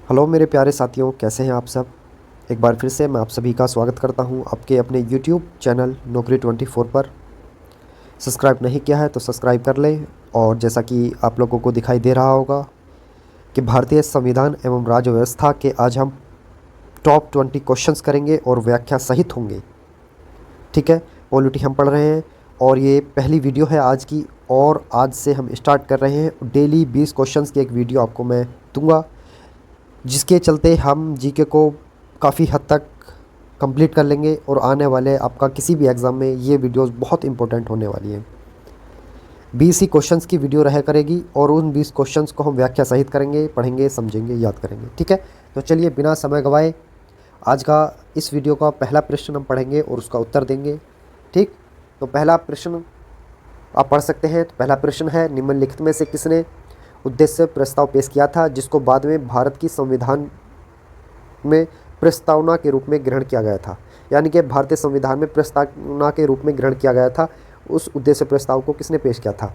Hello मेरे प्यारे साथियों, कैसे हैं आप सब। एक बार फिर से मैं आप सभी का स्वागत करता हूं आपके अपने यूट्यूब चैनल नौकरी 24 पर। सब्सक्राइब नहीं किया है तो सब्सक्राइब कर लें। और जैसा कि आप लोगों को दिखाई दे रहा होगा कि भारतीय संविधान एवं राज्य व्यवस्था के आज हम टॉप 20 क्वेश्चंस करेंगे और व्याख्या सहित होंगे। ठीक है, पॉलिटी हम पढ़ रहे हैं और ये पहली वीडियो है आज की। और आज से हम स्टार्ट कर रहे हैं डेली 20 क्वेश्चंस की एक वीडियो आपको मैं दूंगा, जिसके चलते हम जीके को काफ़ी हद तक कंप्लीट कर लेंगे। और आने वाले आपका किसी भी एग्ज़ाम में ये वीडियोस बहुत इंपॉर्टेंट होने वाली हैं। 20 ही क्वेश्चंस की वीडियो रहा करेगी और उन 20 क्वेश्चंस को हम व्याख्या सहित करेंगे, पढ़ेंगे, समझेंगे, याद करेंगे। ठीक है, तो चलिए बिना समय गवाए आज का इस वीडियो का पहला प्रश्न हम पढ़ेंगे और उसका उत्तर देंगे। ठीक, तो पहला प्रश्न आप पढ़ सकते हैं। तो पहला प्रश्न है, निम्नलिखित में से किसने उद्देश्य प्रस्ताव पेश किया था जिसको बाद में भारत की संविधान में प्रस्तावना के रूप में ग्रहण किया गया था। यानी कि भारतीय संविधान में प्रस्तावना के रूप में ग्रहण किया गया था, उस उद्देश्य प्रस्ताव को किसने पेश किया था।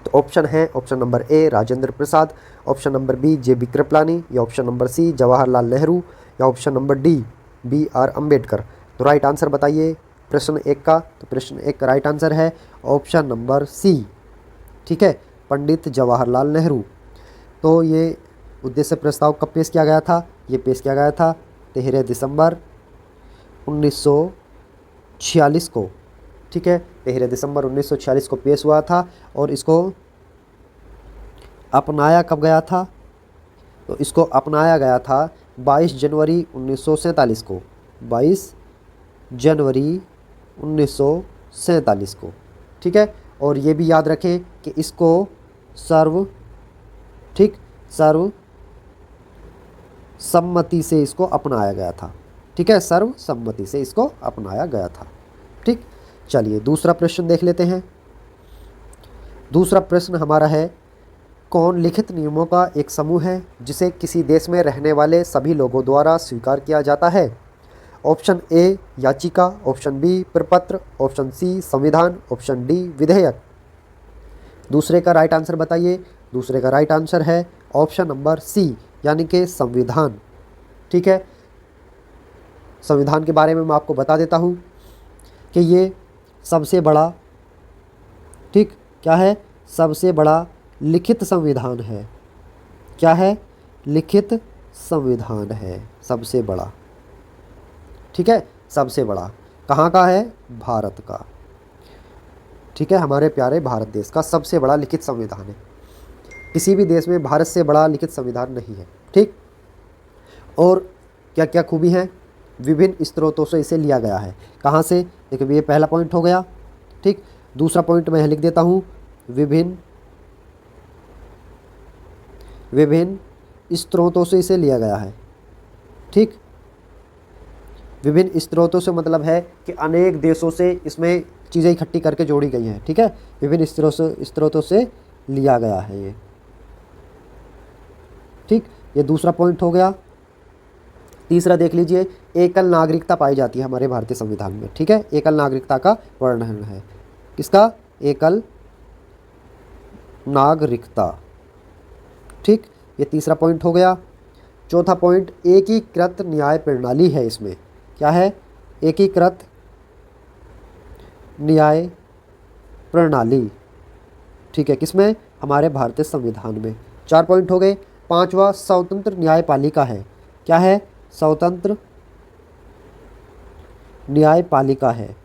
तो ऑप्शन है, option number A Rajendra Prasad, option number B J B. Kripalani, या option number C Jawaharlal Nehru, या option number D B.R. Ambedkar. तो राइट आंसर बताइए प्रश्न एक का। तो प्रश्न एक का राइट आंसर है ऑप्शन नंबर सी। ठीक है, पंडित जवाहरलाल नेहरू। तो ये उद्देश्य प्रस्ताव कब पेश किया गया था। ये पेश किया गया था 13 दिसंबर 1946 को। ठीक है, 13 दिसंबर 1946 को पेश हुआ था। और इसको अपनाया कब गया था। तो इसको अपनाया गया था 22 जनवरी 1947 को। 22 जनवरी 1947 को। ठीक है, और ये भी याद रखें कि इसको सर्व सम्मति से इसको अपनाया गया था। ठीक है, सर्वसम्मति से इसको अपनाया गया था। ठीक, चलिए दूसरा प्रश्न देख लेते हैं। दूसरा प्रश्न हमारा है, कौन लिखित नियमों का एक समूह है जिसे किसी देश में रहने वाले सभी लोगों द्वारा स्वीकार किया जाता है। ऑप्शन ए याचिका, ऑप्शन बी प्रपत्र, ऑप्शन सी संविधान, ऑप्शन डी विधेयक। दूसरे का राइट आंसर बताइए। दूसरे का राइट आंसर है ऑप्शन नंबर सी, यानी कि संविधान। ठीक है, संविधान के बारे में मैं आपको बता देता हूँ कि ये सबसे बड़ा, ठीक क्या है, सबसे बड़ा लिखित संविधान है। क्या है, लिखित संविधान है सबसे बड़ा। ठीक है, सबसे बड़ा कहाँ का है, भारत का। ठीक है, हमारे प्यारे भारत देश का सबसे बड़ा लिखित संविधान है। किसी भी देश में भारत से बड़ा लिखित संविधान नहीं है। ठीक, और क्या क्या खूबी है, विभिन्न स्रोतों से इसे लिया गया है। कहाँ से, देखिए ये पहला पॉइंट हो गया। ठीक, दूसरा पॉइंट मैं लिख देता हूँ, विभिन्न स्रोतों से इसे लिया गया है। ठीक, विभिन्न स्रोतों से मतलब है कि अनेक देशों से इसमें चीज़ें इकट्ठी करके जोड़ी गई हैं। ठीक है, विभिन्न स्रोतों से लिया गया है ये। ठीक, ये दूसरा पॉइंट हो गया। तीसरा देख लीजिए, एकल नागरिकता पाई जाती है हमारे भारतीय संविधान में। ठीक है, एकल नागरिकता का वर्णन है। किसका, एकल नागरिकता। ठीक, ये तीसरा पॉइंट हो गया। चौथा पॉइंट, एकीकृत न्याय प्रणाली है इसमें। क्या है, एकीकृत न्याय प्रणाली। ठीक है, किसमें, हमारे भारतीय संविधान में। 4 पॉइंट हो गए। पांचवा, स्वतंत्र न्यायपालिका है। क्या है, स्वतंत्र न्यायपालिका है,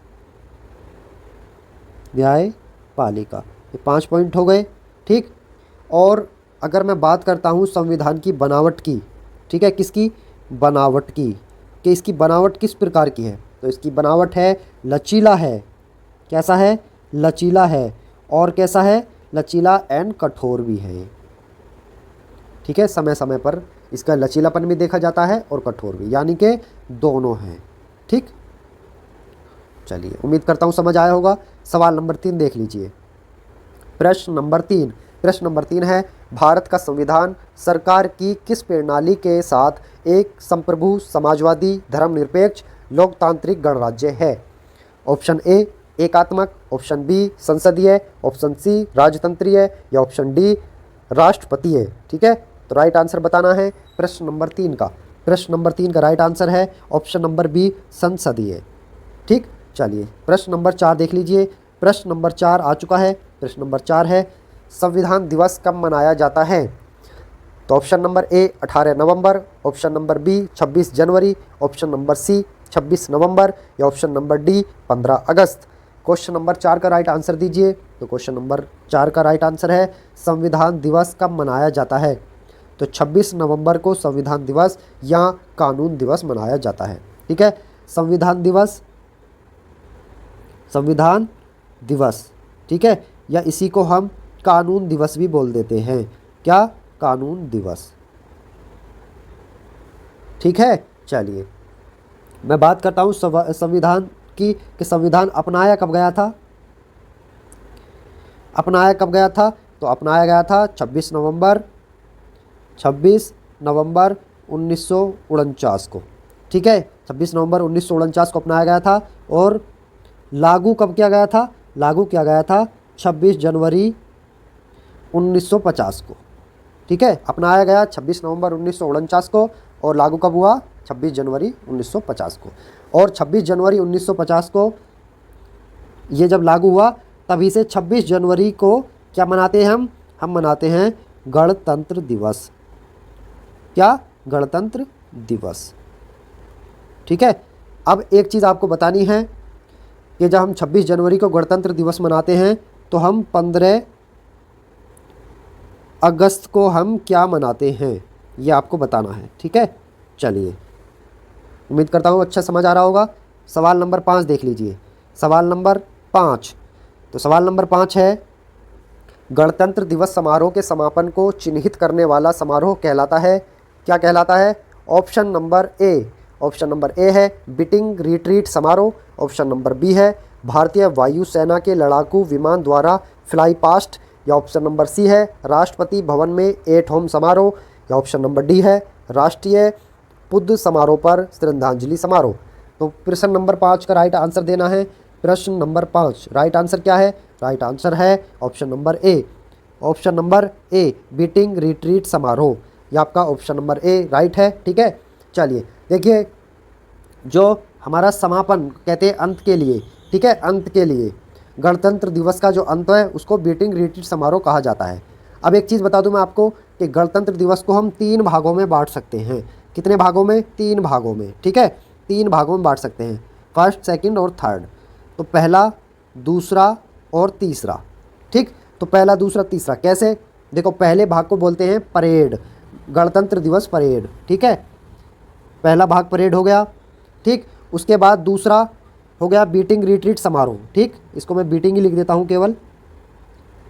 न्यायपालिका। ये 5 पॉइंट हो गए। ठीक, और अगर मैं बात करता हूँ संविधान की बनावट की, ठीक है, किसकी, बनावट की, कि इसकी बनावट किस प्रकार की है। तो इसकी बनावट है लचीला है। कैसा है, लचीला है। और कैसा है, लचीला एंड कठोर भी है। ठीक है, समय समय पर इसका लचीलापन भी देखा जाता है और कठोर भी, यानी कि दोनों हैं। ठीक, चलिए उम्मीद करता हूँ समझ आया होगा। सवाल नंबर 3 देख लीजिए। प्रश्न नंबर 3 है, भारत का संविधान सरकार की किस प्रणाली के साथ एक संप्रभु समाजवादी धर्मनिरपेक्ष लोकतांत्रिक गणराज्य है। ऑप्शन ए एकात्मक, ऑप्शन बी संसदीय, ऑप्शन सी राजतंत्रीय, या ऑप्शन डी राष्ट्रपतीय। ठीक है, तो राइट आंसर बताना है प्रश्न नंबर 3 का। प्रश्न नंबर 3 का राइट आंसर है ऑप्शन नंबर बी, संसदीय। ठीक, चलिए प्रश्न नंबर 4 देख लीजिए। प्रश्न नंबर 4 आ चुका है। प्रश्न नंबर 4 है, संविधान दिवस कब मनाया जाता है? तो ऑप्शन नंबर ए 18 नवंबर, ऑप्शन नंबर बी 26 जनवरी, ऑप्शन नंबर सी 26 नवंबर या ऑप्शन नंबर डी 15 अगस्त। क्वेश्चन नंबर 4 का राइट आंसर दीजिए। तो क्वेश्चन नंबर 4 का राइट आंसर है, संविधान दिवस कब मनाया जाता है? तो 26 नवंबर को संविधान दिवस या कानून दिवस मनाया जाता है। ठीक है, संविधान दिवस, संविधान दिवस, ठीक है, या इसी को हम कानून दिवस भी बोल देते हैं। क्या? कानून दिवस। ठीक है, चलिए मैं बात करता हूँ संविधान की, कि संविधान अपनाया कब गया था? अपनाया कब गया था? तो अपनाया गया था 26 नवंबर 1949 को। ठीक है, 26 नवंबर 1949 को अपनाया गया था। और लागू कब किया गया था? लागू किया गया था 26 जनवरी 1950 को। ठीक है, अपनाया गया 26 नवंबर 1949 को और लागू कब हुआ? 26 जनवरी 1950 को। और 26 जनवरी 1950 को ये जब लागू हुआ, तभी से 26 जनवरी को क्या मनाते हैं हम मनाते हैं गणतंत्र दिवस। क्या? गणतंत्र दिवस। ठीक है, अब एक चीज़ आपको बतानी है कि जब हम 26 जनवरी को गणतंत्र दिवस मनाते हैं तो हम 15 अगस्त को हम क्या मनाते हैं, ये आपको बताना है। ठीक है, चलिए उम्मीद करता हूँ अच्छा समझ आ रहा होगा। सवाल नंबर 5 देख लीजिए। सवाल नंबर 5, तो सवाल नंबर 5 है, गणतंत्र दिवस समारोह के समापन को चिन्हित करने वाला समारोह कहलाता है? क्या कहलाता है? ऑप्शन नंबर ए है बीटिंग रिट्रीट समारोह, ऑप्शन नंबर बी है भारतीय वायुसेना के लड़ाकू विमान द्वारा फ्लाई पास्ट, या ऑप्शन नंबर सी है राष्ट्रपति भवन में एट होम समारोह, या ऑप्शन नंबर डी है राष्ट्रीय पुद्ध समारोह पर श्रद्धांजलि समारोह। तो प्रश्न नंबर 5 का राइट आंसर देना है। प्रश्न नंबर 5 राइट आंसर क्या है? राइट आंसर है ऑप्शन नंबर ए। ऑप्शन नंबर ए बीटिंग रिट्रीट समारोह, ये आपका ऑप्शन नंबर ए राइट है। ठीक है, चलिए देखिए, जो हमारा समापन कहते हैं अंत के लिए, ठीक है, अंत के लिए गणतंत्र दिवस का जो अंत है उसको बीटिंग रिट्रीट समारोह कहा जाता है। अब एक चीज़ बता दूं मैं आपको कि गणतंत्र दिवस को हम 3 भागों में बांट सकते हैं। कितने भागों में? 3 भागों में। ठीक है, 3 भागों में बांट सकते हैं, फर्स्ट, सेकंड और थर्ड। तो पहला, दूसरा और तीसरा। ठीक, तो पहला, दूसरा, तीसरा कैसे? देखो, पहले भाग को बोलते हैं परेड, गणतंत्र दिवस परेड। ठीक है, पहला भाग परेड हो गया। ठीक, उसके बाद दूसरा हो गया बीटिंग रिट्रीट समारोह। ठीक, इसको मैं बीटिंग ही लिख देता हूँ केवल,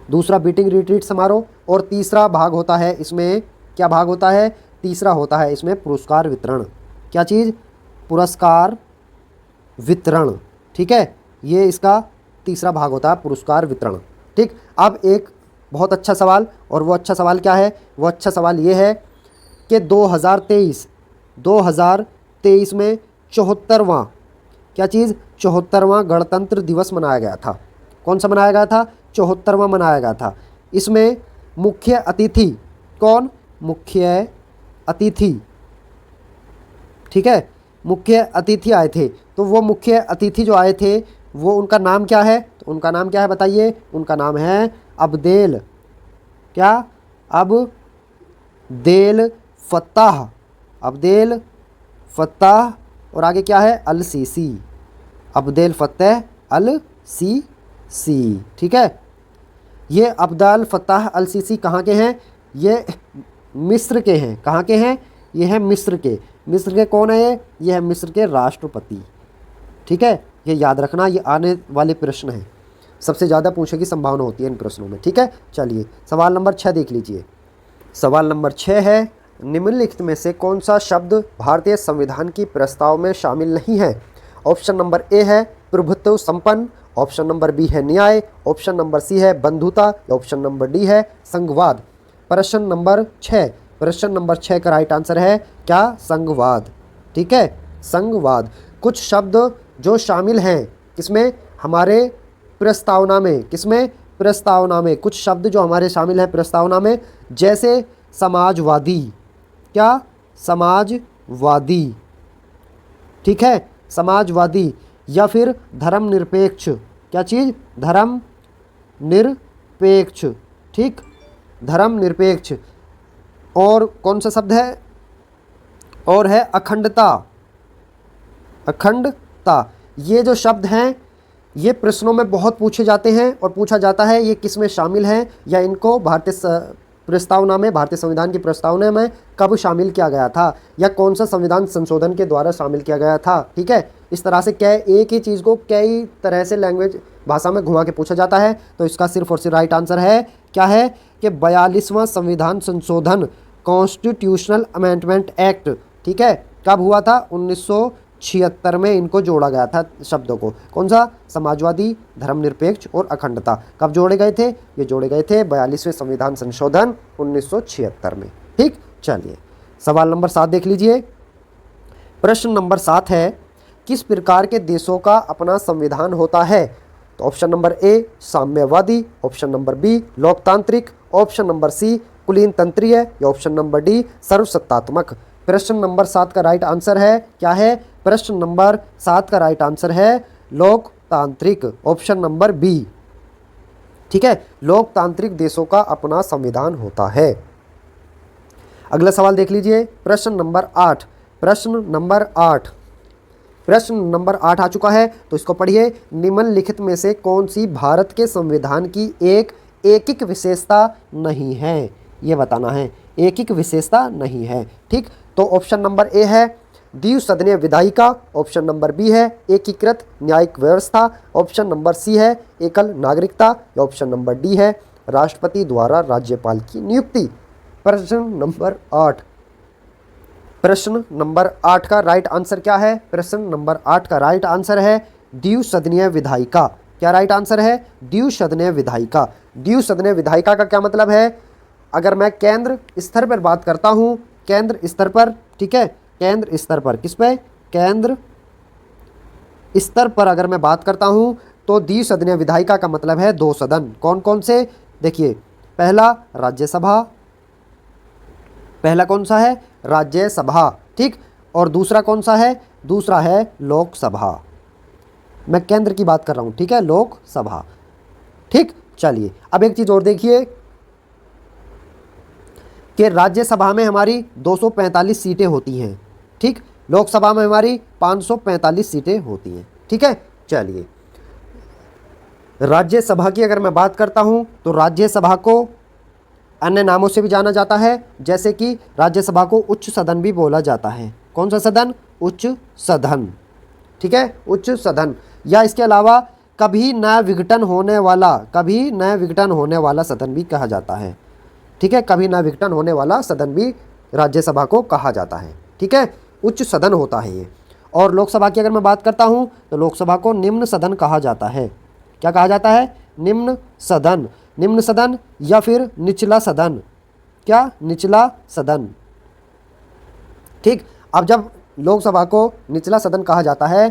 दूसरा बीटिंग रिट्रीट समारोह। और तीसरा भाग होता है इसमें, क्या भाग होता है? तीसरा होता है इसमें पुरस्कार वितरण। क्या चीज़? पुरस्कार वितरण। ठीक है, ये इसका तीसरा भाग होता है, पुरस्कार वितरण। ठीक, अब एक बहुत अच्छा सवाल, और वो अच्छा सवाल क्या है? वो अच्छा सवाल ये है कि 2023 में 74वां, क्या चीज़? 74वां गणतंत्र दिवस मनाया गया था। कौन सा मनाया गया था? 74वां मनाया गया था। इसमें मुख्य अतिथि कौन? मुख्य अतिथि, ठीक है, मुख्य अतिथि आए थे। तो वो मुख्य अतिथि जो आए थे वो उनका नाम क्या है? तो उनका नाम क्या है बताइए? उनका नाम है अब्देल, क्या? अब्देल फत्ताह, अब्देल फत्ताह, और आगे क्या है? Al Sisi, Abdel Fattah al Sisi. ठीक है, ये अब्देल फत्ताह अल सीसी कहाँ के हैं? ये मिस्र के हैं। कहाँ के हैं? ये हैं मिस्र के। मिस्र के कौन है ये? ये है मिस्र के राष्ट्रपति। ठीक है, ये याद रखना, ये आने वाले प्रश्न हैं, सबसे ज़्यादा पूछने की संभावना होती है इन प्रश्नों में। ठीक है, चलिए सवाल नंबर 6 देख लीजिए। सवाल नंबर 6 है, निम्नलिखित में से कौन सा शब्द भारतीय संविधान की प्रस्ताव में शामिल नहीं है? ऑप्शन नंबर ए है प्रभुत्व संपन्न, ऑप्शन नंबर बी है न्याय, ऑप्शन नंबर सी है बंधुता, ऑप्शन नंबर डी है संघवाद। प्रश्न नंबर 6 का राइट आंसर है क्या? संघवाद। ठीक है, संघवाद। कुछ शब्द जो शामिल हैं किसमें? हमारे प्रस्तावना में। किसमें? प्रस्तावना में। कुछ शब्द जो हमारे शामिल हैं प्रस्तावना में, जैसे समाजवादी, क्या, समाजवादी, ठीक है, समाजवादी, या फिर धर्मनिरपेक्ष, क्या चीज़, धर्मनिरपेक्ष, ठीक, धर्मनिरपेक्ष। और कौन सा शब्द है, और है अखंडता, अखंडता। ये जो शब्द हैं ये प्रश्नों में बहुत पूछे जाते हैं और पूछा जाता है ये किस में शामिल हैं, या इनको भारतीय प्रस्तावना में, भारतीय संविधान की प्रस्तावना में कब शामिल किया गया था, या कौन सा संविधान संशोधन के द्वारा शामिल किया गया था। ठीक है, इस तरह से क्या एक ही चीज़ को कई तरह से लैंग्वेज भाषा में घुमा के पूछा जाता है। तो इसका सिर्फ और सिर्फ राइट आंसर है क्या है कि 42वां संविधान संशोधन, कॉन्स्टिट्यूशनल अमेंडमेंट एक्ट, ठीक है, कब हुआ था, 1976 में इनको जोड़ा गया था शब्दों को। कौन सा, समाजवादी, धर्मनिरपेक्ष और अखंडता, कब जोड़े गए थे, ये जोड़े गए थे 42वें संविधान संशोधन 1976 में। ठीक, चलिए सवाल नंबर 7 देख लीजिए। प्रश्न नंबर 7 है, किस प्रकार के देशों का अपना संविधान होता है। तो ऑप्शन नंबर ए साम्यवादी, ऑप्शन नंबर बी लोकतांत्रिक, ऑप्शन नंबर सी कुलीन तंत्रीय, या ऑप्शन नंबर डी सर्वसत्तात्मक। प्रश्न नंबर 7 का राइट आंसर है क्या है, प्रश्न नंबर 7 का राइट आंसर है लोकतांत्रिक, ऑप्शन नंबर बी। ठीक है, लोकतांत्रिक देशों का अपना संविधान होता है। अगला सवाल देख लीजिए, प्रश्न नंबर 8, प्रश्न नंबर 8, प्रश्न नंबर 8 आ चुका है, तो इसको पढ़िए। निम्नलिखित में से कौन सी भारत के संविधान की एक विशेषता नहीं है, ये बताना है, एक विशेषता नहीं है। ठीक, तो ऑप्शन नंबर ए है द्विसदनीय विधायिका, ऑप्शन नंबर बी है एकीकृत न्यायिक व्यवस्था, ऑप्शन नंबर सी है एकल नागरिकता, या ऑप्शन नंबर डी है राष्ट्रपति द्वारा राज्यपाल की नियुक्ति। प्रश्न नंबर 8, प्रश्न नंबर 8 का राइट आंसर क्या है, प्रश्न नंबर 8 का राइट आंसर है द्विसदनीय विधायिका। क्या राइट आंसर है, द्विसदनीय विधायिका। द्विसदनीय विधायिका का क्या मतलब है, अगर मैं केंद्र स्तर पर बात करता हूँ, केंद्र स्तर पर, ठीक है, केंद्र स्तर पर, किस पे, केंद्र स्तर पर अगर मैं बात करता हूँ तो द्विसदनीय विधायिका का मतलब है 2 सदन। कौन कौन से, देखिए, पहला राज्यसभा, पहला कौन सा है, राज्यसभा, ठीक, और दूसरा कौन सा है, दूसरा है लोकसभा। मैं केंद्र की बात कर रहा हूँ, ठीक है, लोकसभा। ठीक, चलिए अब एक चीज़ और देखिए कि राज्यसभा में हमारी 245 सीटें होती हैं, ठीक, लोकसभा में हमारी 545 सीटें होती हैं। ठीक है, चलिए राज्यसभा की अगर मैं बात करता हूं तो राज्यसभा को अन्य नामों से भी जाना जाता है, जैसे कि राज्यसभा को उच्च सदन भी बोला जाता है। कौन सा सदन, उच्च सदन, ठीक है, उच्च सदन, या इसके अलावा कभी न विघटन होने वाला, कभी न विघटन होने वाला सदन भी कहा जाता है। ठीक है, कभी न विघटन होने वाला सदन भी राज्यसभा को कहा जाता है। ठीक है, उच्च सदन होता है ये। और लोकसभा की अगर मैं बात करता हूँ तो लोकसभा को निम्न सदन कहा जाता है। क्या कहा जाता है, निम्न सदन, निम्न सदन, या फिर निचला सदन, क्या, निचला सदन। ठीक, अब जब लोकसभा को निचला सदन कहा जाता है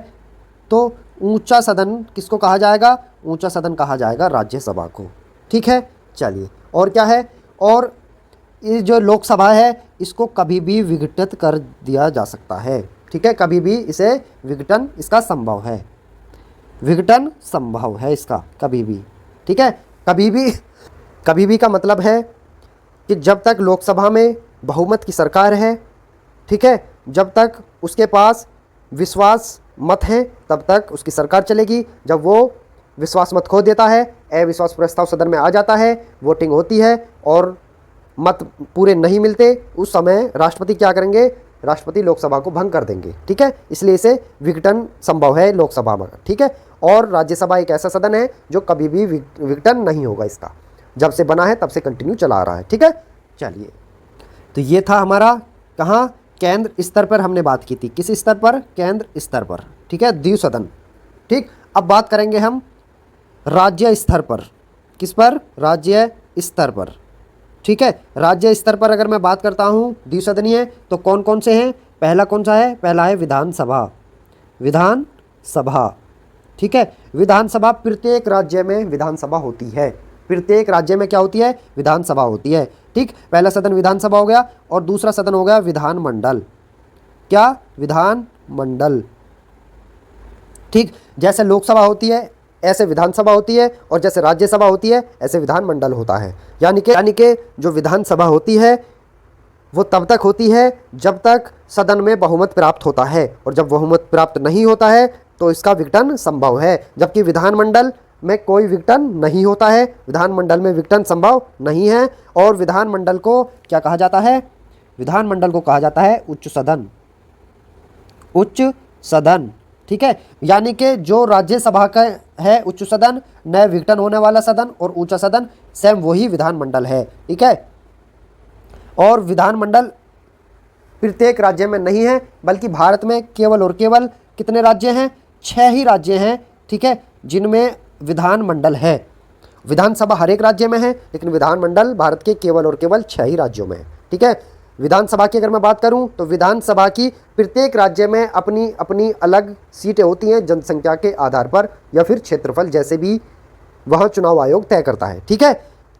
तो ऊंचा सदन किसको कहा जाएगा, ऊंचा सदन कहा जाएगा राज्यसभा को। ठीक है, चलिए और क्या है, और ये जो लोकसभा है इसको कभी भी विघटित कर दिया जा सकता है। ठीक है, कभी भी इसे विघटन इसका संभव है, विघटन संभव है इसका कभी भी। ठीक है, कभी भी का मतलब है कि जब तक लोकसभा में बहुमत की सरकार है, ठीक है, जब तक उसके पास विश्वास मत है तब तक उसकी सरकार चलेगी। जब वो विश्वास मत खो देता है, अविश्वास प्रस्ताव सदन में आ जाता है, वोटिंग होती है और मत पूरे नहीं मिलते, उस समय राष्ट्रपति क्या करेंगे, राष्ट्रपति लोकसभा को भंग कर देंगे। ठीक है, इसलिए इसे विघटन संभव है लोकसभा में। ठीक है, और राज्यसभा एक ऐसा सदन है जो कभी भी विघटन नहीं होगा इसका, जब से बना है तब से कंटिन्यू चला आ रहा है। ठीक है, चलिए तो ये था हमारा, कहाँ, केंद्र स्तर पर हमने बात की थी, किस स्तर पर, केंद्र स्तर पर। ठीक है, द्विसदन। ठीक, अब बात करेंगे हम राज्य स्तर पर, किस पर, राज्य स्तर पर। ठीक है, राज्य स्तर पर अगर मैं बात करता हूँ द्विसदनीय तो कौन कौन से हैं, पहला कौन सा है, पहला है विधानसभा, विधानसभा। ठीक है, विधानसभा प्रत्येक राज्य में विधानसभा होती है, प्रत्येक राज्य में क्या होती है, विधानसभा होती है। ठीक, पहला सदन विधानसभा हो गया और दूसरा सदन हो गया विधानमंडल। क्या? विधानमंडल। ठीक, जैसे लोकसभा होती है ऐसे विधानसभा होती है और जैसे राज्यसभा होती है ऐसे विधानमंडल होता है। यानी कि जो विधानसभा होती है वो तब तक होती है जब तक सदन में बहुमत प्राप्त होता है, और जब बहुमत प्राप्त नहीं होता है तो इसका विघटन संभव है। जबकि विधानमंडल में कोई विघटन नहीं होता है, विधानमंडल में विघटन संभव नहीं है। और विधानमंडल को क्या कहा जाता है? विधानमंडल को कहा जाता है उच्च सदन। उच्च सदन, ठीक है। यानी कि जो राज्यसभा का है उच्च सदन, नए विघटन होने वाला सदन, और ऊंचा सदन सेम वही विधानमंडल है, ठीक है। और विधानमंडल प्रत्येक राज्य में नहीं है, बल्कि भारत में केवल और केवल कितने राज्य हैं? 6 ही राज्य हैं, ठीक है, जिनमें विधानमंडल है। विधानसभा हर एक राज्य में है, लेकिन विधानमंडल भारत के केवल और केवल 6 ही राज्यों में है, ठीक है। विधानसभा की अगर मैं बात करूं तो विधानसभा की प्रत्येक राज्य में अपनी अपनी अलग सीटें होती हैं, जनसंख्या के आधार पर या फिर क्षेत्रफल, जैसे भी वह चुनाव आयोग तय करता है, ठीक है।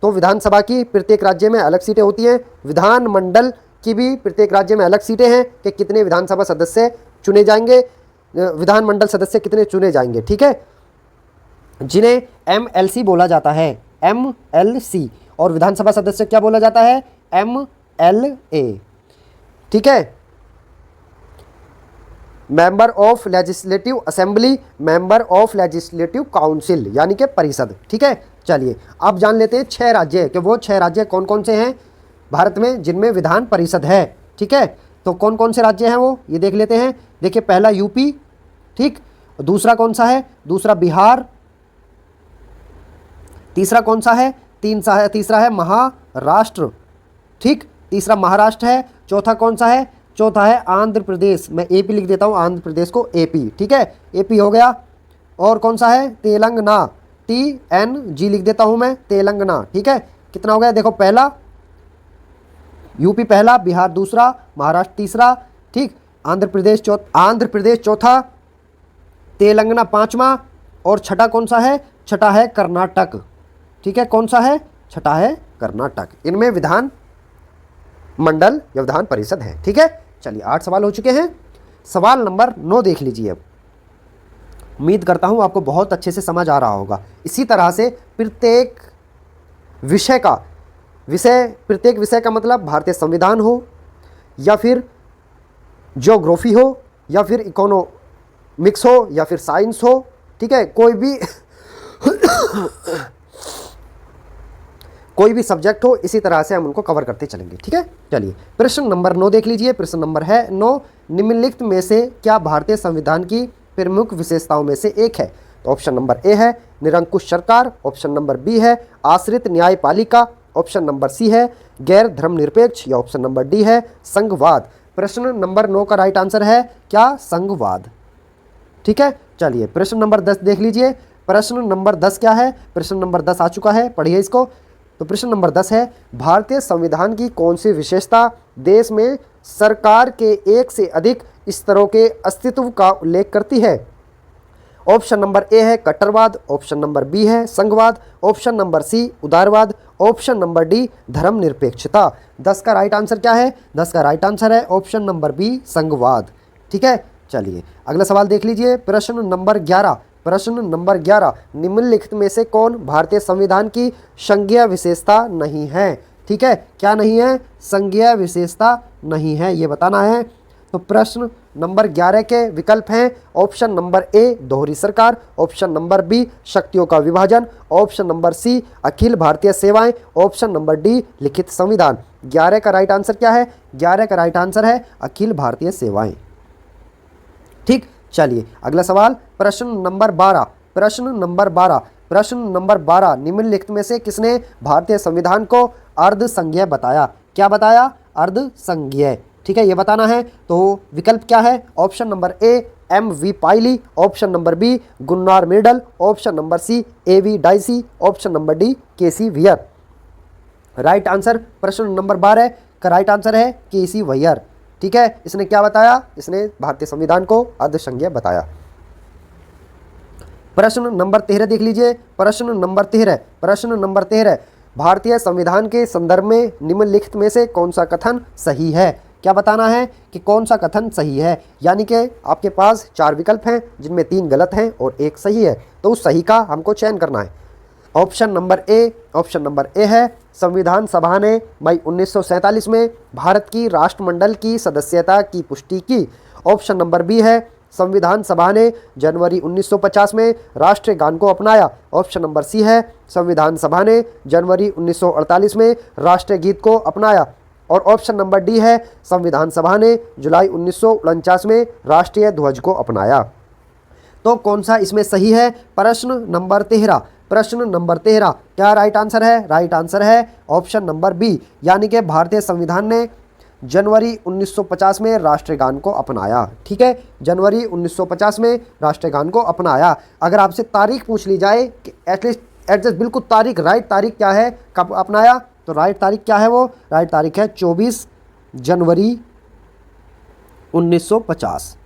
तो विधानसभा की प्रत्येक राज्य में अलग सीटें होती हैं, विधानमंडल की भी प्रत्येक राज्य में अलग सीटें हैं कि कितने विधानसभा सदस्य चुने जाएंगे, विधानमंडल सदस्य कितने चुने जाएंगे, ठीक है, जिन्हें MLC बोला जाता है, MLC। और विधानसभा सदस्य क्या बोला जाता है? MLA, ठीक है, member of legislative assembly, member of legislative council, यानी कि परिषद, ठीक है। चलिए अब जान लेते हैं 6 राज्य कि वो 6 राज्य कौन कौन से हैं भारत में जिनमें विधान परिषद है, ठीक है। तो कौन कौन से राज्य हैं वो, ये देख लेते हैं। देखिए, पहला यूपी, ठीक, दूसरा कौन सा है? दूसरा बिहार, तीसरा कौन सा है? तीसरा है महाराष्ट्र, ठीक, तीसरा महाराष्ट्र है। चौथा कौन सा है? चौथा है आंध्र प्रदेश। मैं AP लिख देता हूँ, आंध्र प्रदेश को AP, ठीक है, AP हो गया। और कौन सा है? तेलंगाना, TNG लिख देता हूँ मैं, तेलंगाना, ठीक है। कितना हो गया? देखो, पहला यूपी पहला, बिहार दूसरा, महाराष्ट्र तीसरा, ठीक, आंध्र प्रदेश चौथा, तेलंगाना पांचवा, और छठा कौन सा है? छठा है कर्नाटक, ठीक है। कौन सा है? छठा है कर्नाटक। इनमें विधान मंडल या विधान परिषद है, ठीक है। चलिए 8 सवाल हो चुके हैं। सवाल नंबर 9 देख लीजिए। अब उम्मीद करता हूं आपको बहुत अच्छे से समझ आ रहा होगा। इसी तरह से प्रत्येक विषय का मतलब भारतीय संविधान हो या फिर ज्योग्राफी हो या फिर इकोनॉमिक्स हो या फिर साइंस हो, ठीक है, कोई भी सब्जेक्ट हो, इसी तरह से हम उनको कवर करते चलेंगे, ठीक है। चलिए प्रश्न नंबर 9 देख लीजिए। प्रश्न नंबर है 9, निम्नलिखित में से क्या भारतीय संविधान की प्रमुख विशेषताओं में से एक है? तो ऑप्शन नंबर ए है निरंकुश सरकार, ऑप्शन नंबर बी है आश्रित न्यायपालिका, ऑप्शन नंबर सी है गैर धर्मनिरपेक्ष, या ऑप्शन नंबर डी है संघवाद। प्रश्न नंबर 9 का राइट आंसर है क्या? संघवाद, ठीक है। चलिए प्रश्न नंबर 10 देख लीजिए। प्रश्न नंबर 10 क्या है? प्रश्न नंबर 10 आ चुका है, पढ़िए इसको। तो प्रश्न नंबर 10 है, भारतीय संविधान की कौन सी विशेषता देश में सरकार के एक से अधिक स्तरों के अस्तित्व का उल्लेख करती है? ऑप्शन नंबर ए है कट्टरवाद, ऑप्शन नंबर बी है संघवाद, ऑप्शन नंबर सी उदारवाद, ऑप्शन नंबर डी धर्मनिरपेक्षता। 10 का राइट आंसर क्या है? 10 का राइट आंसर है ऑप्शन नंबर बी संघवाद, ठीक है। चलिए अगला सवाल देख लीजिए। प्रश्न नंबर 11। प्रश्न नंबर 11, निम्नलिखित में से कौन भारतीय संविधान की संज्ञेय विशेषता नहीं है? ठीक है, क्या नहीं है? संज्ञेय विशेषता नहीं है, ये बताना है। तो प्रश्न नंबर 11 के विकल्प हैं ऑप्शन नंबर ए दोहरी सरकार, ऑप्शन नंबर बी शक्तियों का विभाजन, ऑप्शन नंबर सी अखिल भारतीय सेवाएं, ऑप्शन नंबर डी लिखित संविधान। 11 का राइट आंसर क्या है? 11 का राइट आंसर है अखिल भारतीय सेवाएं, ठीक। चलिए अगला सवाल प्रश्न नंबर 12। प्रश्न नंबर 12। प्रश्न नंबर 12, निम्नलिखित में से किसने भारतीय संविधान को अर्धसंघीय बताया? क्या बताया? अर्धसंघीय, ठीक है, ये बताना है। तो विकल्प क्या है? Option number A MV Pylee, option number B Gunnar Myrdal, option number C AV Dicey, option number D KC Wheare. Right answer प्रश्न नंबर 12 का राइट आंसर है KC वियर, ठीक है। इसने क्या बताया? इसने भारतीय संविधान को अर्धसंघीय बताया। प्रश्न नंबर 13 देख लीजिए। प्रश्न नंबर 13। प्रश्न नंबर 13, भारतीय संविधान के संदर्भ में निम्नलिखित में से कौन सा कथन सही है। क्या बताना है कि कौन सा कथन सही है, यानी कि आपके पास 4 विकल्प हैं जिनमें 3 गलत हैं और 1 सही है, तो उस सही का हमको चयन करना है। ऑप्शन नंबर ए है संविधान सभा ने मई 1947 में भारत की राष्ट्रमंडल की सदस्यता की पुष्टि की। ऑप्शन नंबर बी है संविधान सभा ने जनवरी 1950 में राष्ट्रीय गान को अपनाया। ऑप्शन नंबर सी है संविधान सभा ने जनवरी 1948 में राष्ट्रीय गीत को अपनाया। और ऑप्शन नंबर डी है संविधान सभा ने जुलाई 1949 में राष्ट्रीय ध्वज को अपनाया। तो कौन सा इसमें सही है? प्रश्न नंबर 13 क्या राइट आंसर है? राइट आंसर है ऑप्शन नंबर बी, यानी कि भारतीय संविधान ने जनवरी 1950 में राष्ट्रीय गान को अपनाया। ठीक है, जनवरी 1950 में राष्ट्रीय गान को अपनाया। अगर आपसे तारीख पूछ ली जाए कि एटलीस्ट बिल्कुल तारीख, राइट तारीख क्या है, कब अपनाया, तो राइट तारीख क्या है? वो राइट तारीख है 24 जनवरी 1950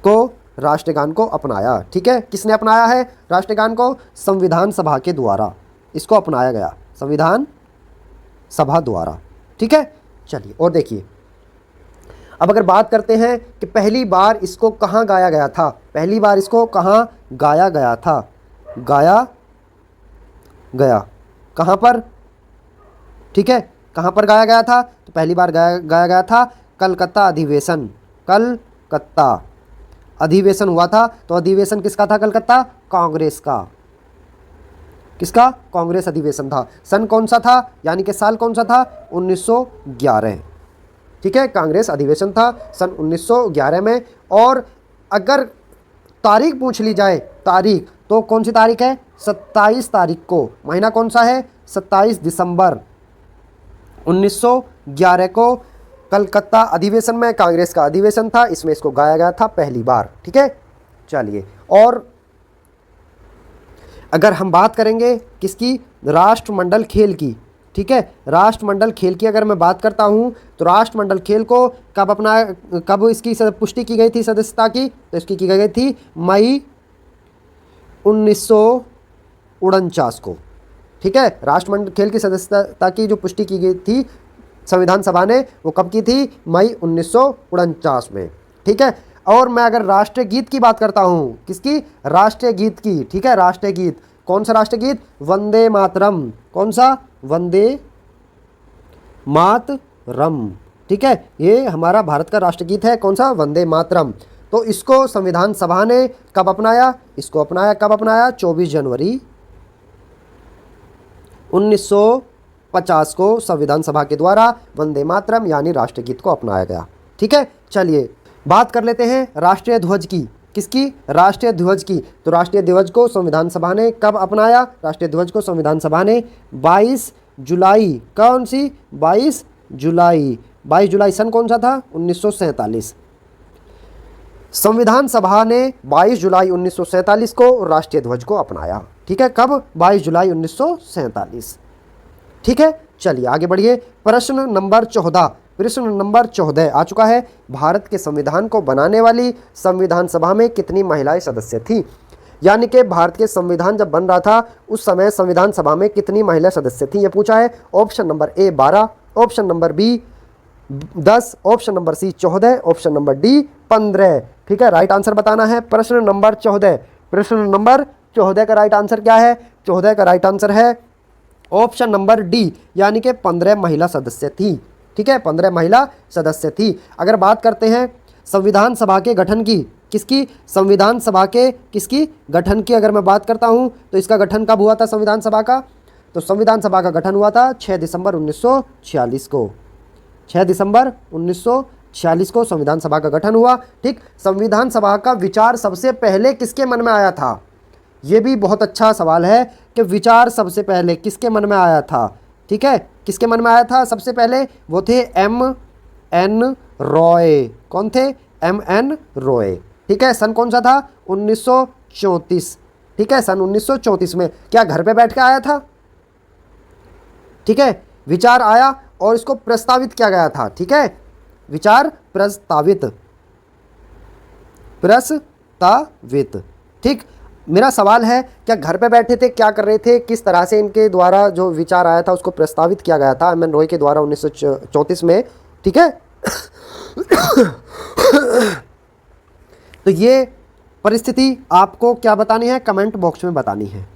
को राष्ट्रीय गान को अपनाया। ठीक है, किसने अपनाया है राष्ट्रीय गान को? संविधान सभा के द्वारा इसको अपनाया गया, संविधान सभा द्वारा। ठीक है, चलिए और देखिए, अब अगर बात करते हैं कि पहली बार इसको कहाँ गाया गया था, पहली बार इसको कहाँ गाया गया था, गाया गया कहाँ पर? ठीक है, कहाँ पर गाया गया था? तो पहली बार गाया गया था कलकत्ता अधिवेशन, कलकत्ता अधिवेशन हुआ था। तो अधिवेशन किसका था? कलकत्ता कांग्रेस का। किसका? कांग्रेस अधिवेशन था। सन कौन सा था, यानी कि साल कौन सा था? 1911। ठीक है, कांग्रेस अधिवेशन था सन 1911 में। और अगर तारीख पूछ ली जाए, तारीख, तो कौन सी तारीख है? 27 तारीख को। महीना कौन सा है? 27 दिसंबर 1911 को कलकत्ता अधिवेशन में कांग्रेस का अधिवेशन था, इसमें इसको गाया गया था पहली बार। ठीक है, चलिए, और अगर हम बात करेंगे किसकी? राष्ट्रमंडल खेल की। ठीक है, राष्ट्रमंडल खेल की अगर मैं बात करता हूं, तो राष्ट्रमंडल खेल को कब इसकी पुष्टि की गई थी सदस्यता की? तो इसकी की गई थी मई 1949 को। ठीक है, राष्ट्रमंडल खेल की सदस्यता की जो पुष्टि की गई थी संविधान सभा ने, वो कब की थी? मई 1949 में। ठीक है, और मैं अगर राष्ट्रीय गीत की बात करता हूँ, किसकी? राष्ट्रीय गीत की। ठीक है, राष्ट्रीय गीत कौन सा? राष्ट्रीय गीत वंदे मातरम। कौन सा? वंदे मातरम। ठीक है, ये हमारा भारत का राष्ट्रीय गीत है। कौन सा? वंदे मातरम। तो इसको संविधान सभा ने कब अपनाया? इसको अपनाया कब अपनाया? 24 जनवरी 1950 को संविधान सभा के द्वारा वंदे मातरम यानी राष्ट्रीय गीत को अपनाया गया। ठीक है, चलिए बात कर लेते हैं राष्ट्रीय ध्वज की। किसकी? राष्ट्रीय ध्वज की। तो राष्ट्रीय ध्वज को संविधान सभा ने कब अपनाया? राष्ट्रीय ध्वज को संविधान सभा ने 22 जुलाई, कौन सी? 22 जुलाई। 22 जुलाई सन कौन सा था? 1947। संविधान सभा ने 22 जुलाई 1947 को राष्ट्रीय ध्वज को अपनाया। ठीक है, कब? 22 जुलाई 1947। ठीक है, चलिए आगे बढ़िए। प्रश्न नंबर 14 आ चुका है। भारत के संविधान को बनाने वाली संविधान सभा में कितनी महिलाएं सदस्य थी? यानी कि भारत के संविधान जब बन रहा था उस समय संविधान सभा में कितनी महिला सदस्य थी, ये पूछा है। Option number A 12, option number B 10, option number C 14, option number D 15। ठीक है, राइट आंसर बताना है। प्रश्न नंबर 14 का राइट आंसर क्या है? 14 का राइट आंसर है ऑप्शन नंबर डी, यानी कि 15 महिला सदस्य थी। ठीक है, 15 महिला सदस्य थी। अगर बात करते हैं संविधान सभा के गठन की, किसकी? संविधान सभा के किसकी? गठन की अगर मैं बात करता हूं, तो इसका गठन कब हुआ था संविधान सभा का? तो संविधान सभा का गठन हुआ था 6 दिसंबर 1946 को। 6 दिसंबर 1946 को संविधान सभा का गठन हुआ। ठीक, संविधान सभा का विचार सबसे पहले किसके मन में आया था? ये भी बहुत अच्छा सवाल है कि विचार सबसे पहले किसके मन में आया था? ठीक है, किसके मन में आया था सबसे पहले? वो थे M.N. रॉय। कौन थे? M.N. रॉय। ठीक है, सन कौन सा था? 1934। ठीक है, सन 1934 में। क्या घर पे बैठ के आया था? ठीक है, विचार आया और इसको प्रस्तावित किया गया था। ठीक है, विचार प्रस्तावित। ठीक, मेरा सवाल है, क्या घर पे बैठे थे, क्या कर रहे थे, किस तरह से इनके द्वारा जो विचार आया था उसको प्रस्तावित किया गया था एम एन रॉय के द्वारा 1934 में। ठीक है। तो ये परिस्थिति आपको क्या बतानी है, कमेंट बॉक्स में बतानी है।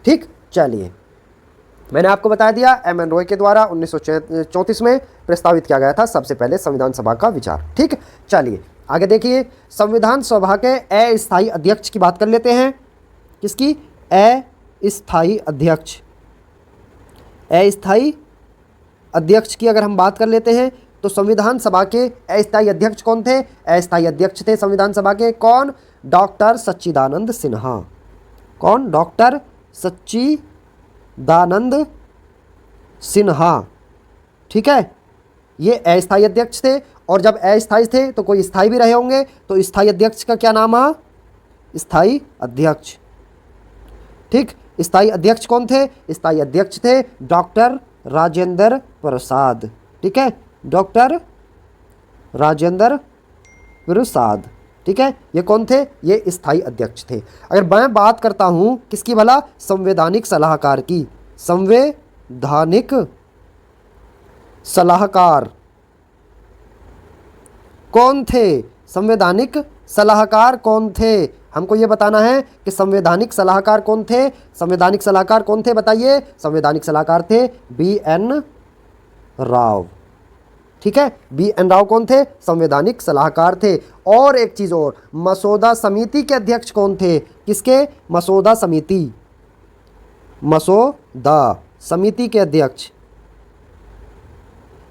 ठीक, चलिए मैंने आपको बता दिया एम एन रॉय के द्वारा 1934 में प्रस्तावित किया गया था सबसे पहले संविधान सभा का विचार। ठीक, चलिए आगे देखिए, संविधान सभा के अस्थायी अध्यक्ष की बात कर लेते हैं। किसकी? अस्थायी अध्यक्ष। अस्थायी अध्यक्ष की अगर हम बात कर लेते हैं तो संविधान सभा के अस्थायी अध्यक्ष कौन थे? अस्थायी अध्यक्ष थे संविधान सभा के कौन? डॉक्टर सच्चिदानंद सिन्हा। कौन? डॉक्टर सच्चिदानंद सिन्हा। ठीक है, ये अस्थायी अध्यक्ष थे। और जब अस्थायी थे तो कोई स्थायी भी रहे होंगे, तो स्थायी अध्यक्ष का क्या नाम है? स्थायी अध्यक्ष। ठीक, स्थायी अध्यक्ष कौन थे? स्थायी अध्यक्ष थे डॉक्टर राजेंद्र प्रसाद। ठीक है, डॉक्टर राजेंद्र प्रसाद। ठीक है, ये कौन थे? ये स्थायी अध्यक्ष थे। अगर मैं बात करता हूं किसकी भला? संवैधानिक सलाहकार की। संवैधानिक सलाहकार कौन थे? संवैधानिक सलाहकार कौन थे? हमको ये बताना है कि संवैधानिक सलाहकार कौन थे। संवैधानिक सलाहकार कौन थे बताइए? संवैधानिक सलाहकार थे बी एन राव। ठीक है, बी एन राव कौन थे? संवैधानिक सलाहकार थे। और एक चीज और, मसौदा समिति के अध्यक्ष कौन थे? किसके? मसौदा समिति। मसौदा समिति के अध्यक्ष।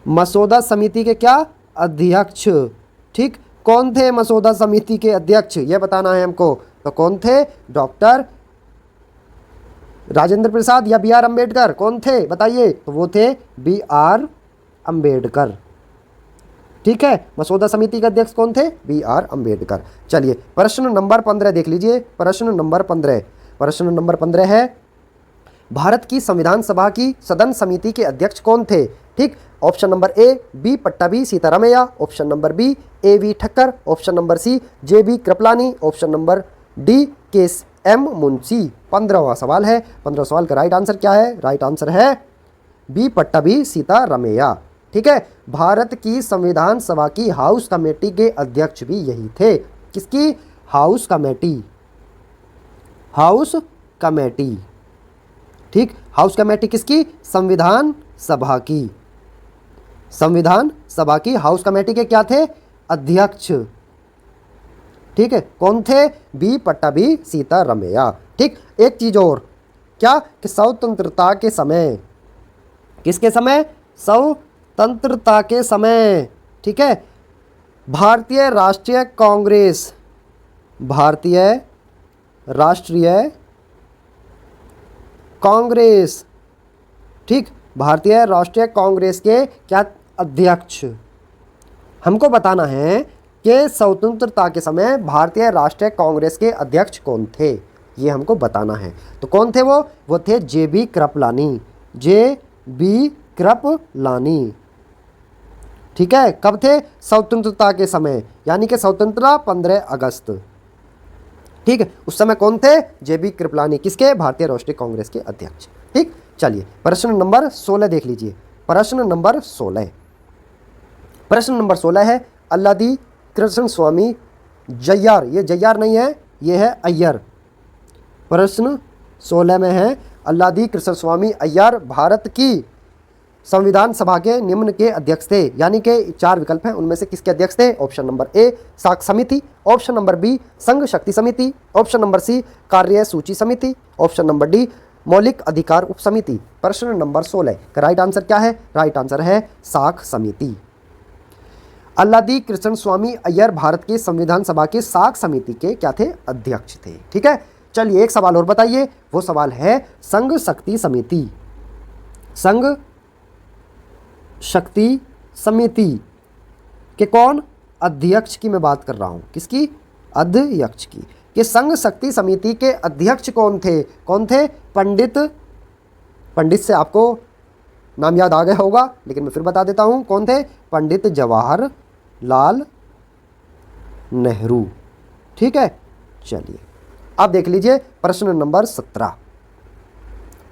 मसौदा समिति के क्या? अध्यक्ष। ठीक, कौन थे मसौदा समिति के अध्यक्ष? यह बताना है हमको। तो कौन थे? डॉक्टर राजेंद्र प्रसाद या बी आर अम्बेडकर? कौन थे बताइए? तो वो थे बी आर अम्बेडकर। ठीक है, मसौदा समिति के अध्यक्ष कौन थे? B R Ambedkar. चलिए प्रश्न नंबर 15 देख लीजिए। प्रश्न नंबर 15, प्रश्न नंबर 15 है, भारत की संविधान सभा की सदन समिति के अध्यक्ष कौन थे? ठीक, option number A B Pattabhi Sitaramayya, option number B A V Thakkar, option number C J B Kripalani, option number D K M Munshi. 15वां सवाल है। 15 सवाल का राइट आंसर क्या है? राइट आंसर है बी पट्टाभी सीतारामैया। ठीक है, भारत की संविधान सभा की हाउस कमेटी के अध्यक्ष भी यही थे। किसकी? House committee. House committee. ठीक, हाउस कमेटी किसकी? संविधान सभा की। संविधान सभा की हाउस कमेटी के क्या थे? अध्यक्ष। ठीक है, कौन थे? बी पट्टाभी सीतारामैया। ठीक, एक चीज और, क्या कि स्वतंत्रता के समय, किसके समय? स्वतंत्रता के समय। ठीक है, भारतीय राष्ट्रीय कांग्रेस, भारतीय राष्ट्रीय कांग्रेस। ठीक, भारतीय राष्ट्रीय कांग्रेस के क्या? अध्यक्ष। हमको बताना है कि स्वतंत्रता के समय भारतीय राष्ट्रीय कांग्रेस के अध्यक्ष कौन थे, ये हमको बताना है। तो कौन थे वो? वो थे J B Kripalani. J B Kripalani. ठीक है, कब थे? स्वतंत्रता के समय, यानी कि स्वतंत्रता 15 अगस्त। ठीक है, उस समय कौन थे? J B Kripalani. किसके? भारतीय राष्ट्रीय कांग्रेस के अध्यक्ष। ठीक, चलिए प्रश्न नंबर 16 देख लीजिए। प्रश्न नंबर 16, प्रश्न नंबर 16 है, अल्लादी कृष्ण स्वामी जय्यार। ये जय्यार नहीं है, ये है अय्यर। प्रश्न 16 में है, अल्लादी कृष्ण स्वामी अय्यर भारत की संविधान सभा के निम्न के अध्यक्ष थे। यानी कि 4 विकल्प हैं, उनमें से किसके अध्यक्ष थे? ऑप्शन नंबर ए साख समिति, ऑप्शन नंबर बी संघ शक्ति समिति, ऑप्शन नंबर सी कार्य सूची समिति, ऑप्शन नंबर डी मौलिक अधिकार उप समिति। प्रश्न नंबर 16 का राइट आंसर क्या है? राइट आंसर है साख समिति। अल्लादी कृष्ण स्वामी अय्यर भारत की संविधान सभा के साख समिति के क्या थे? अध्यक्ष थे। ठीक है, चलिए एक सवाल और बताइए। वो सवाल है संघ शक्ति समिति। संघ शक्ति समिति के कौन? अध्यक्ष की मैं बात कर रहा हूं। किसकी? अध्यक्ष की। कि संघ शक्ति समिति के अध्यक्ष कौन थे? कौन थे? पंडित, पंडित से आपको नाम याद आ गया होगा, लेकिन मैं फिर बता देता हूं कौन थे? पंडित जवाहरलाल नेहरू। ठीक है, चलिए अब देख लीजिए प्रश्न नंबर 17।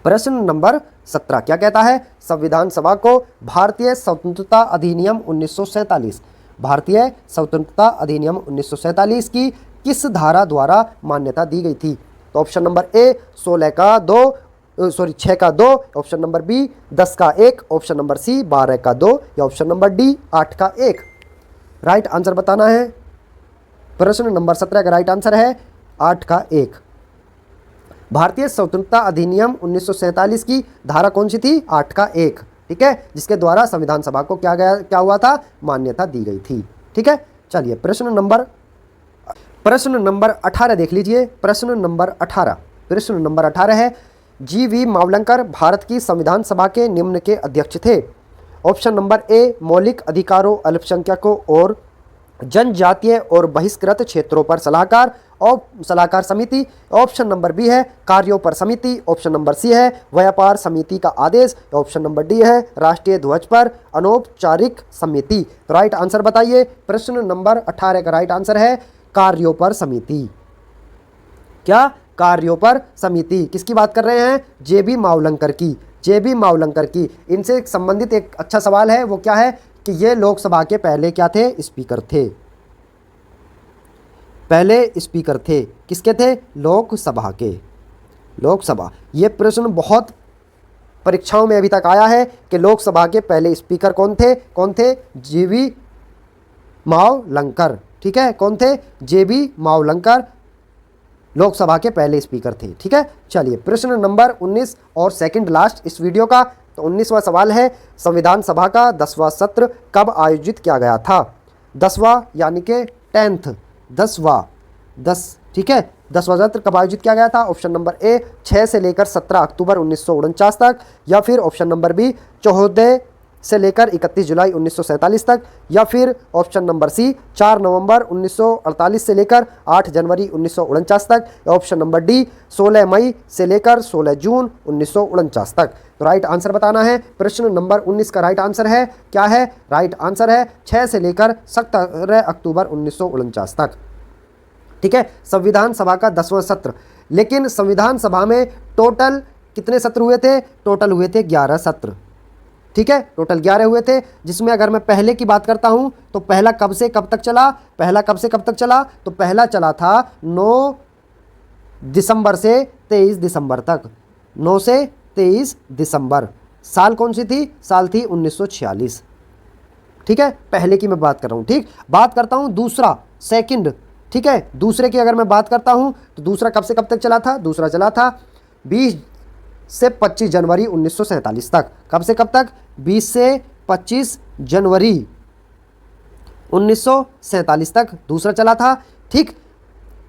प्रश्न नंबर 17 क्या कहता है? संविधान सभा को भारतीय स्वतंत्रता अधिनियम 1947, भारतीय स्वतंत्रता अधिनियम 1947 की किस धारा द्वारा मान्यता दी गई थी? तो ऑप्शन नंबर ए 6 का 2, ऑप्शन नंबर बी 10 का 1, ऑप्शन नंबर सी 12 का 2 या ऑप्शन नंबर डी 8 का 1। राइट आंसर बताना है। प्रश्न नंबर 17 का राइट आंसर है 8 का 1। भारतीय स्वतंत्रता अधिनियम 1947 की धारा कौन सी थी? 8 का 1, ठीक है, जिसके द्वारा संविधान सभा को क्या हुआ था? मान्यता दी गई थी, ठीक है। चलिए प्रश्न नंबर 18 देख लीजिए। प्रश्न नंबर 18 है, जी.वी. मावलंकर भारत की संविधान सभा के निम्न के अध्यक्ष थे। ऑप्शन नंबर ए मौलिक अधिकारों, अल्पसंख्यकों और जनजातीय और बहिष्कृत क्षेत्रों पर सलाहकार समिति। ऑप्शन नंबर बी है कार्यों पर समिति। ऑप्शन नंबर सी है व्यापार समिति का आदेश। ऑप्शन नंबर डी है राष्ट्रीय ध्वज पर अनौपचारिक समिति। तो राइट आंसर बताइए। प्रश्न नंबर 18 का राइट आंसर है कार्यों पर समिति। क्या? कार्यों पर समिति। किसकी बात कर रहे हैं? जे.बी. मावलंकर की। इनसे संबंधित एक अच्छा सवाल है, वो क्या है कि ये लोकसभा के पहले क्या थे? स्पीकर थे। किसके थे? लोकसभा के। ये प्रश्न बहुत परीक्षाओं में अभी तक आया है कि लोकसभा के पहले स्पीकर कौन थे? जी.वी. मावलंकर, ठीक है। कौन थे? जे.बी. मावलंकर लोकसभा के पहले स्पीकर थे, ठीक है। चलिए प्रश्न नंबर 19 और सेकंड लास्ट इस वीडियो का। तो 19वां सवाल है, संविधान सभा का 10वां सत्र कब आयोजित किया गया था? 10वां यानी कि 10th, 10, ठीक है। 10वां सत्र कब आयोजित किया गया था? ऑप्शन नंबर ए 6 से लेकर 17 अक्टूबर 1949 तक, या फिर ऑप्शन नंबर बी 14 से लेकर 31 जुलाई 1947 तक, या फिर ऑप्शन नंबर सी 4 नवंबर 1948 से लेकर 8 जनवरी 1949 तक, या ऑप्शन नंबर डी 16 मई से लेकर 16 जून 1949 तक। तो राइट आंसर बताना है। प्रश्न नंबर 19 का राइट आंसर है क्या है? राइट आंसर है 6 से लेकर 17 अक्टूबर 1949 तक, ठीक है। संविधान सभा का 10वां सत्र। लेकिन संविधान सभा में टोटल कितने सत्र हुए थे? टोटल हुए थे 11 सत्र, ठीक है। टोटल 11 हुए थे, जिसमें अगर मैं पहले की बात करता हूं तो पहला कब से कब तक चला? तो पहला चला था 9 दिसंबर से 23 दिसंबर तक। 9 से 23 दिसंबर। साल कौन सी थी? साल थी 1946, ठीक है। पहले की मैं बात कर रहा हूं, ठीक। बात करता हूं दूसरा, सेकंड, ठीक है। दूसरे की अगर मैं बात करता हूं तो दूसरा कब से कब तक चला था? दूसरा चला था 20 से 25 जनवरी 1947 तक। कब से कब तक? 20 से 25 जनवरी 1947 तक दूसरा चला था, ठीक।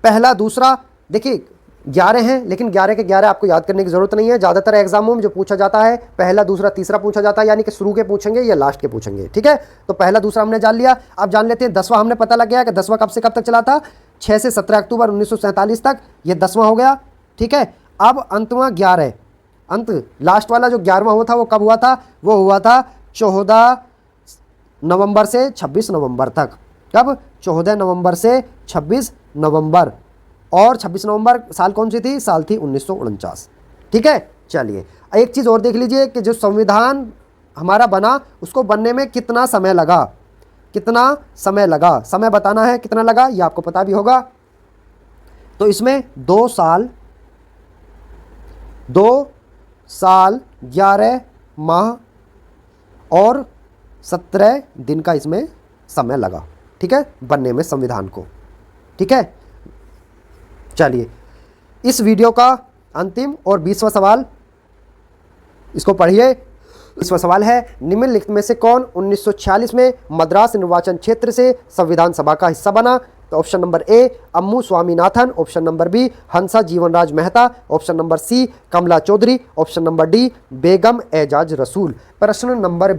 पहला दूसरा देखिए 11 हैं, लेकिन 11 के 11 आपको याद करने की जरूरत नहीं है। ज़्यादातर एग्जामों में जो पूछा जाता है पहला दूसरा तीसरा पूछा जाता है, यानी कि शुरू के पूछेंगे या लास्ट के पूछेंगे, ठीक है। तो पहला दूसरा हमने जान लिया। अब जान लेते हैं 10वां। हमने पता लग गया कि 10वां कब से कब तक चला था? 6 से 17 अक्टूबर 1947 तक, ये 10वां हो गया, ठीक है। अब अंतवां 11, लास्ट वाला जो 11वां हुआ था वो कब हुआ था? वो हुआ था 14 नवंबर से 26 नवंबर तक। कब? 14 नवंबर से 26 नवंबर। और 26 नवंबर साल कौन सी थी? साल थी 1949, ठीक है। चलिए एक चीज़ और देख लीजिए कि जो संविधान हमारा बना उसको बनने में कितना समय लगा? समय बताना है कितना लगा, ये आपको पता भी होगा। तो इसमें 2 साल 11 माह और 17 दिन का इसमें समय लगा, ठीक है, बनने में संविधान को, ठीक है। चलिए इस वीडियो का अंतिम और 20वां सवाल, इसको पढ़िए। 20वां सवाल है, निम्नलिखित में से कौन 1946 में मद्रास निर्वाचन क्षेत्र से संविधान सभा का हिस्सा बना? तो option number A Ammu Swaminathan, option number B Hansa Jivraj Mehta, option number C Kamala Chaudhary, option number D Begum Aizaz Rasul. प्रश्न नंबर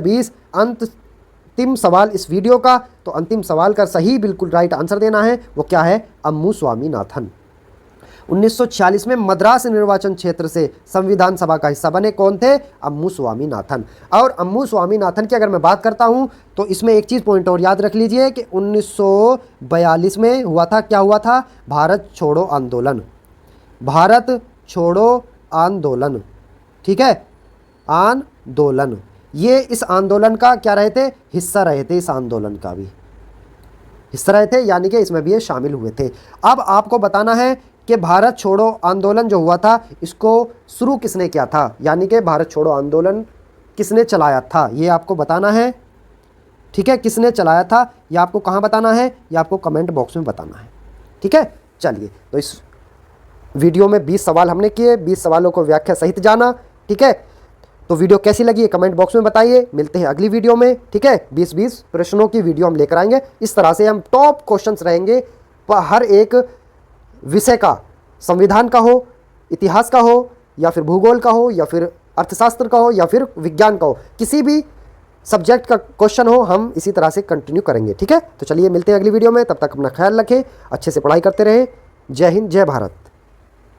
20 अंतिम सवाल इस वीडियो का। तो अंतिम सवाल का सही बिल्कुल राइट आंसर देना है, वो क्या है? अम्मू स्वामीनाथन। 1946 में मद्रास निर्वाचन क्षेत्र से संविधान सभा का हिस्सा बने, कौन थे? अम्मू स्वामीनाथन। और अम्मू स्वामीनाथन की अगर मैं बात करता हूं तो इसमें एक चीज़ पॉइंट और याद रख लीजिए कि 1942 में हुआ था, क्या हुआ था? भारत छोड़ो आंदोलन, भारत छोड़ो आंदोलन, ठीक है, आंदोलन। ये इस आंदोलन का क्या रहे थे? हिस्सा रहे थे, इस आंदोलन का भी हिस्सा रहे थे, यानी कि इसमें भी ये शामिल हुए थे। अब आपको बताना है कि भारत छोड़ो आंदोलन जो हुआ था इसको शुरू किसने किया था, यानी कि भारत छोड़ो आंदोलन किसने चलाया था, ये आपको बताना है, ठीक है। किसने चलाया था ये आपको कहाँ बताना है? ये आपको कमेंट बॉक्स में बताना है, ठीक है। चलिए, तो इस वीडियो में 20 सवाल हमने किए, 20 सवालों को व्याख्या सहित जाना, ठीक है। तो वीडियो कैसी लगी कमेंट बॉक्स में बताइए। मिलते हैं अगली वीडियो में, ठीक है। 20-20 प्रश्नों की वीडियो हम लेकर आएंगे। इस तरह से हम टॉप क्वेश्चंस रहेंगे हर एक विषय का, संविधान का हो, इतिहास का हो, या फिर भूगोल का हो, या फिर अर्थशास्त्र का हो, या फिर विज्ञान का हो, किसी भी सब्जेक्ट का क्वेश्चन हो, हम इसी तरह से कंटिन्यू करेंगे, ठीक है। तो चलिए मिलते हैं अगली वीडियो में, तब तक अपना ख्याल रखें, अच्छे से पढ़ाई करते रहें। जय हिंद, जय भारत।